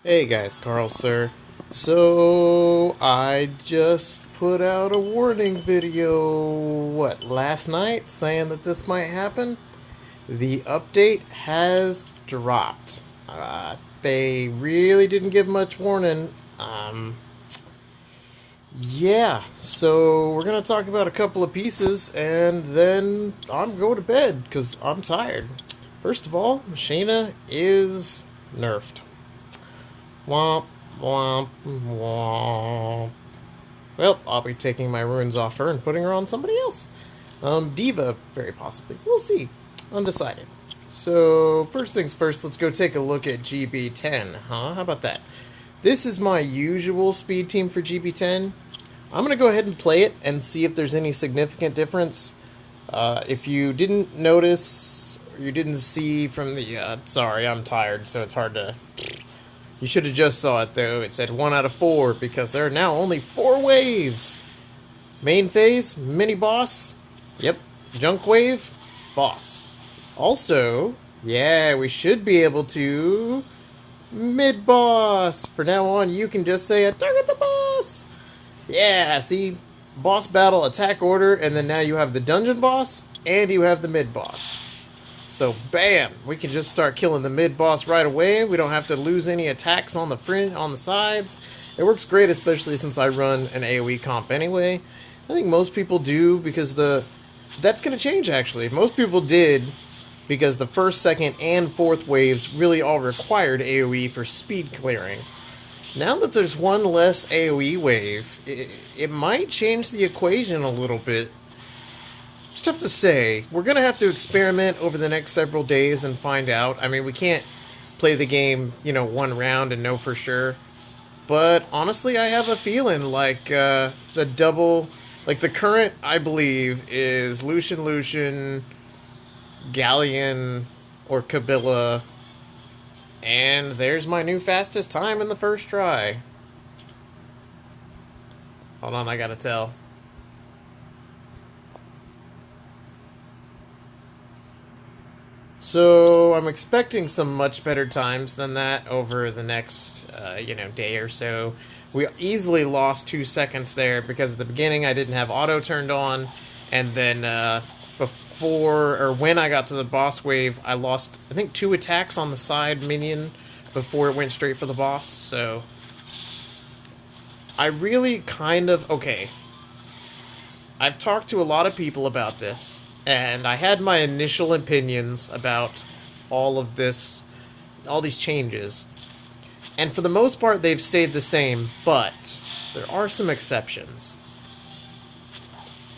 Hey guys, Carl, sir. So, I just put out a warning video, last night, saying that this might happen? The update has dropped. They really didn't give much warning. Yeah, so we're gonna talk about a couple of pieces, and then I'm going to bed, because I'm tired. First of all, Shayna is nerfed. Womp, womp, womp. Well, I'll be taking my runes off her and putting her on somebody else. Diva, very possibly. We'll see. Undecided. So, first things first, let's go take a look at GB10, huh? How about that? This is my usual speed team for GB10. I'm going to go ahead and play it and see if there's any significant difference. If you didn't notice, or you didn't see from the... sorry, I'm tired, so it's hard to... You should have just saw it, though. It said 1 out of 4, because there are now only 4 waves. Main phase, mini-boss. Yep, junk wave, boss. Also, yeah, we should be able to... mid-boss. From now on, you can just say, target the boss. Yeah, see? Boss battle, attack order, and then now you have the dungeon boss, and you have the mid-boss. So, bam! We can just start killing the mid-boss right away. We don't have to lose any attacks on the sides. It works great, especially since I run an AoE comp anyway. I think most people do, because that's going to change, actually. Most people did, because the first, second, and fourth waves really all required AoE for speed clearing. Now that there's one less AoE wave, it might change the equation a little bit. It's tough to say. We're going to have to experiment over the next several days and find out. I mean, we can't play the game, one round and know for sure. But honestly, I have a feeling like the current, I believe, is Lucian, Galleon, or Kabila. And there's my new fastest time in the first try. Hold on, I gotta tell. So, I'm expecting some much better times than that over the next, day or so. We easily lost 2 seconds there because at the beginning I didn't have auto turned on, and then when I got to the boss wave, I lost, I think, 2 attacks on the side minion before it went straight for the boss, so... I really okay. I've talked to a lot of people about this, and I had my initial opinions about all these changes. And for the most part, they've stayed the same, but there are some exceptions.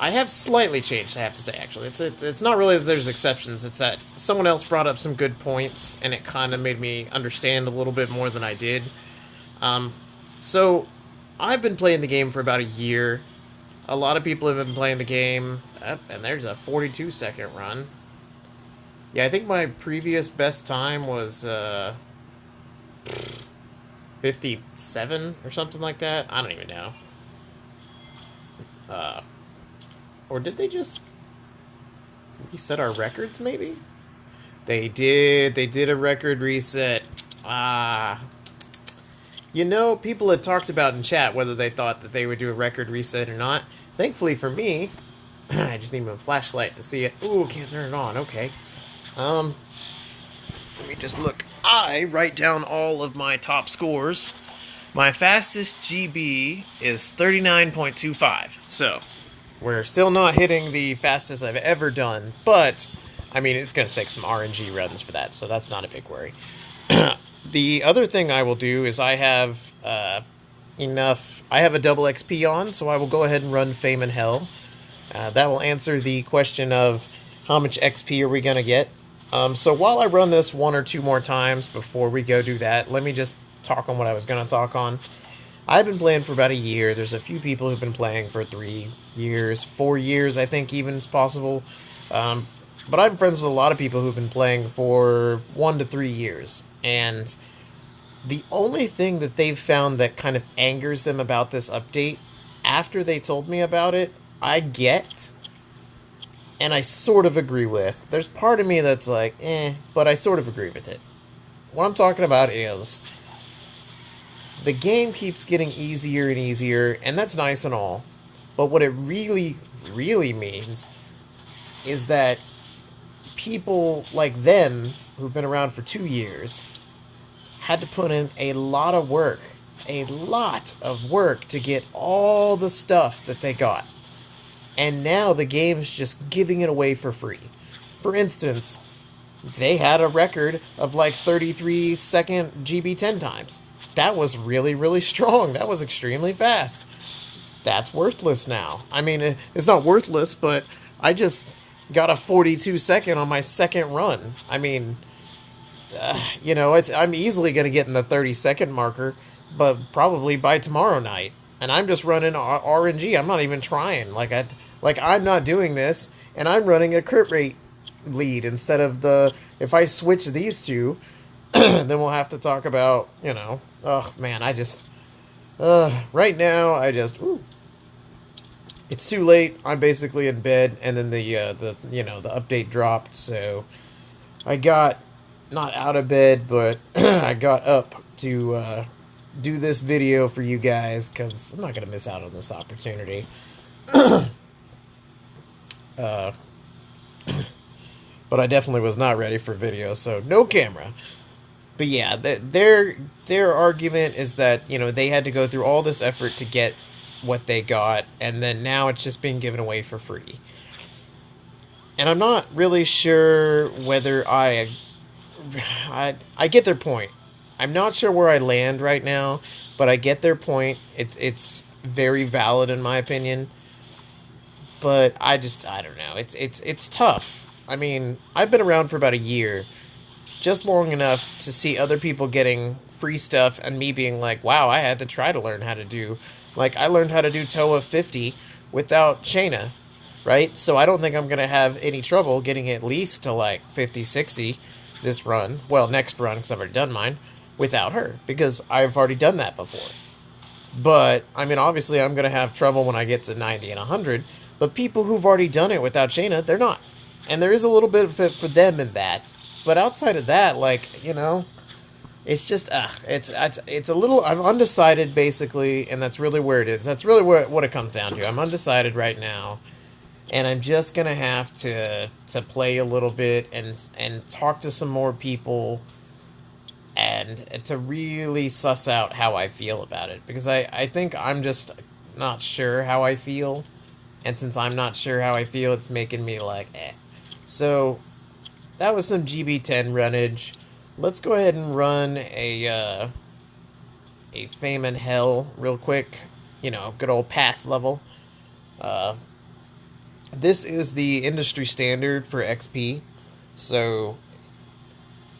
I have slightly changed, I have to say, actually. It's not really that there's exceptions, it's that someone else brought up some good points, and it kind of made me understand a little bit more than I did. So, I've been playing the game for about a year. A lot of people have been playing the game, and there's a 42-second run. Yeah, I think my previous best time was 57 or something like that. I don't even know. Or did they just reset our records, maybe? They did. They did a record reset. People had talked about in chat whether they thought that they would do a record reset or not. Thankfully for me, I just need my flashlight to see it. Ooh, can't turn it on. Okay. Let me just look. I write down all of my top scores. My fastest GB is 39.25. So, we're still not hitting the fastest I've ever done, but, I mean, it's going to take some RNG runs for that, so that's not a big worry. The other thing I will do is I have I have a double XP on, so I will go ahead and run Fame and Hell. That will answer the question of how much XP are we going to get. So while I run this 1 or 2 more times before we go do that, let me just talk on what I was going to talk on. I've been playing for about a year. There's a few people who've been playing for 3 years, 4 years, I think even is possible. But I'm friends with a lot of people who've been playing for 1 to 3 years. And the only thing that they've found that kind of angers them about this update, after they told me about it, I get, and I sort of agree with. There's part of me that's like, but I sort of agree with it. What I'm talking about is, the game keeps getting easier and easier, and that's nice and all. But what it really, really means is that people like them, who've been around for 2 years, had to put in a lot of work to get all the stuff that they got. And now the game's just giving it away for free. For instance, they had a record of like 33-second GB 10 times. That was really, really strong. That was extremely fast. That's worthless now. I mean, it's not worthless, but I just got a 42-second on my second run. I mean, I'm easily going to get in the 30-second marker, but probably by tomorrow night. And I'm just running RNG. I'm not even trying. I'm not doing this, and I'm running a crit rate lead instead of the. If I switch these two, then we'll have to talk about, oh man, right now it's too late. I'm basically in bed, and then the update dropped, so I got not out of bed, but I got up to do this video for you guys because I'm not gonna miss out on this opportunity. But I definitely was not ready for video, so no camera. But yeah, their argument is that, they had to go through all this effort to get what they got, and then now it's just being given away for free. And I'm not really sure whether I get their point. I'm not sure where I land right now, but I get their point. It's very valid in my opinion. But I don't know. It's tough. I mean, I've been around for about a year, just long enough to see other people getting free stuff and me being like, wow, I had to try to learn how to do. Like, I learned how to do TOA 50 without Shayna, right? So I don't think I'm going to have any trouble getting at least to, like, 50, 60 this run. Well, next run, because I've already done mine, without her, because I've already done that before. But, I mean, obviously I'm going to have trouble when I get to 90 and 100, but people who've already done it without Shayna, they're not. And there is a little bit of it for them in that. But outside of that, it's just, it's a little, I'm undecided, basically, and that's really where it is. That's really what it comes down to. I'm undecided right now, and I'm just going to have to play a little bit and talk to some more people and to really suss out how I feel about it. Because I think I'm just not sure how I feel, and since I'm not sure how I feel, it's making me like, eh. So, that was some GB10 runnage. Let's go ahead and run a Fame in Hell real quick. Good old path level. This is the industry standard for XP. So,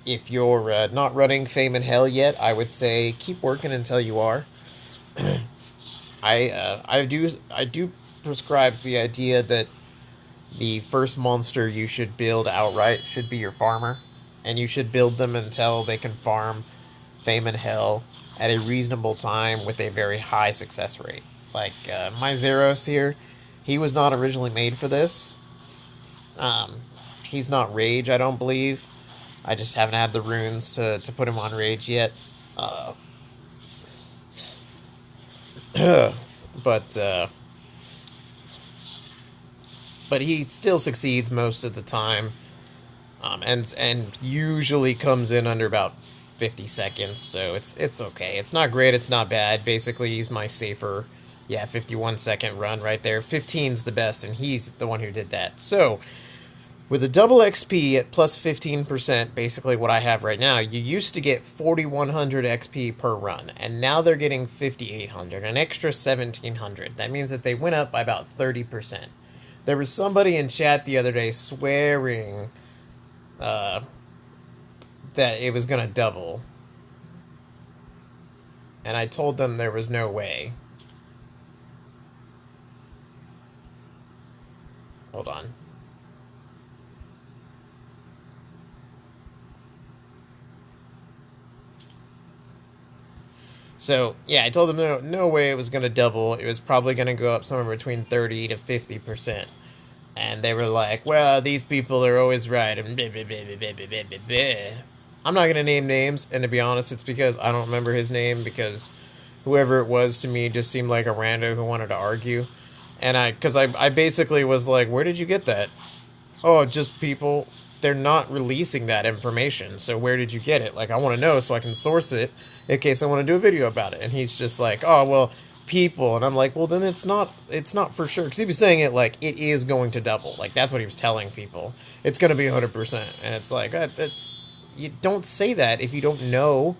if you're not running Fame in Hell yet, I would say keep working until you are. I do prescribe the idea that the first monster you should build outright should be your farmer, and you should build them until they can farm Fame in Hell at a reasonable time with a very high success rate. Like my Zeros here, he was not originally made for this. He's not Rage, I don't believe. I just haven't had the runes to put him on Rage yet. But he still succeeds most of the time, and usually comes in under about 50 seconds, so it's okay. It's not great, it's not bad. Basically, he's my safer, 51-second run right there. 15's the best, and he's the one who did that. So, with a double XP at plus 15%, basically what I have right now, you used to get 4,100 XP per run, and now they're getting 5,800, an extra 1,700. That means that they went up by about 30%. There was somebody in chat the other day swearing that it was going to double. And I told them there was no way. Hold on. So, yeah, I told them no way it was going to double. It was probably going to go up somewhere between 30 to 50%. And they were like, well, these people are always right. And blah, blah, blah, blah, blah, blah, blah, blah. I'm not going to name names, and to be honest, it's because I don't remember his name, because whoever it was to me just seemed like a rando who wanted to argue. And because I basically was like, where did you get that? Oh, just people, they're not releasing that information. So where did you get it? Like, I want to know so I can source it in case I want to do a video about it. And he's just like, oh, well, people. And I'm like, well, then it's not for sure. Because he was saying it like it is going to double. Like, that's what he was telling people. It's going to be 100%. And it's like, you don't say that if you don't know.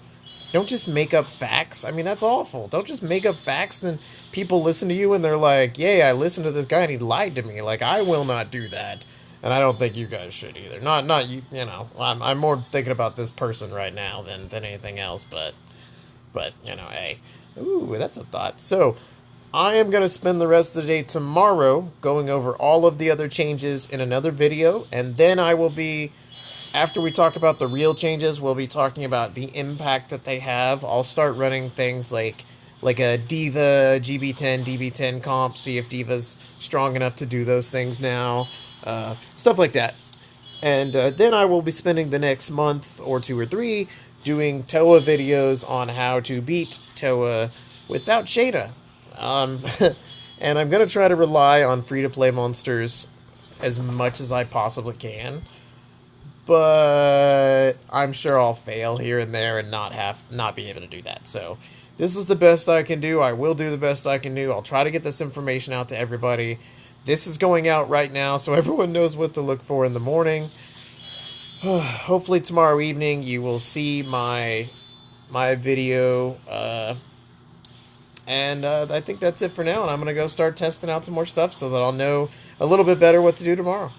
Don't just make up facts. I mean, that's awful. Don't just make up facts, then people listen to you and they're like, yay, I listened to this guy and he lied to me. Like, I will not do that. And I don't think you guys should either. Not you, you know, I'm more thinking about this person right now than anything else, but, you know, hey. Ooh, that's a thought. So, I am going to spend the rest of the day tomorrow going over all of the other changes in another video, and then I will be... After we talk about the real changes, we'll be talking about the impact that they have. I'll start running things like a Diva, GB10, DB10 comp, see if Diva's strong enough to do those things now. Stuff like that. And then I will be spending the next month or 2 or 3 doing TOA videos on how to beat TOA without Shada. And I'm going to try to rely on free-to-play monsters as much as I possibly can. But I'm sure I'll fail here and there and not be able to do that. So this is the best I can do. I will do the best I can do. I'll try to get this information out to everybody. This is going out right now, so everyone knows what to look for in the morning. Hopefully tomorrow evening you will see my video. And I think that's it for now. And I'm going to go start testing out some more stuff so that I'll know a little bit better what to do tomorrow.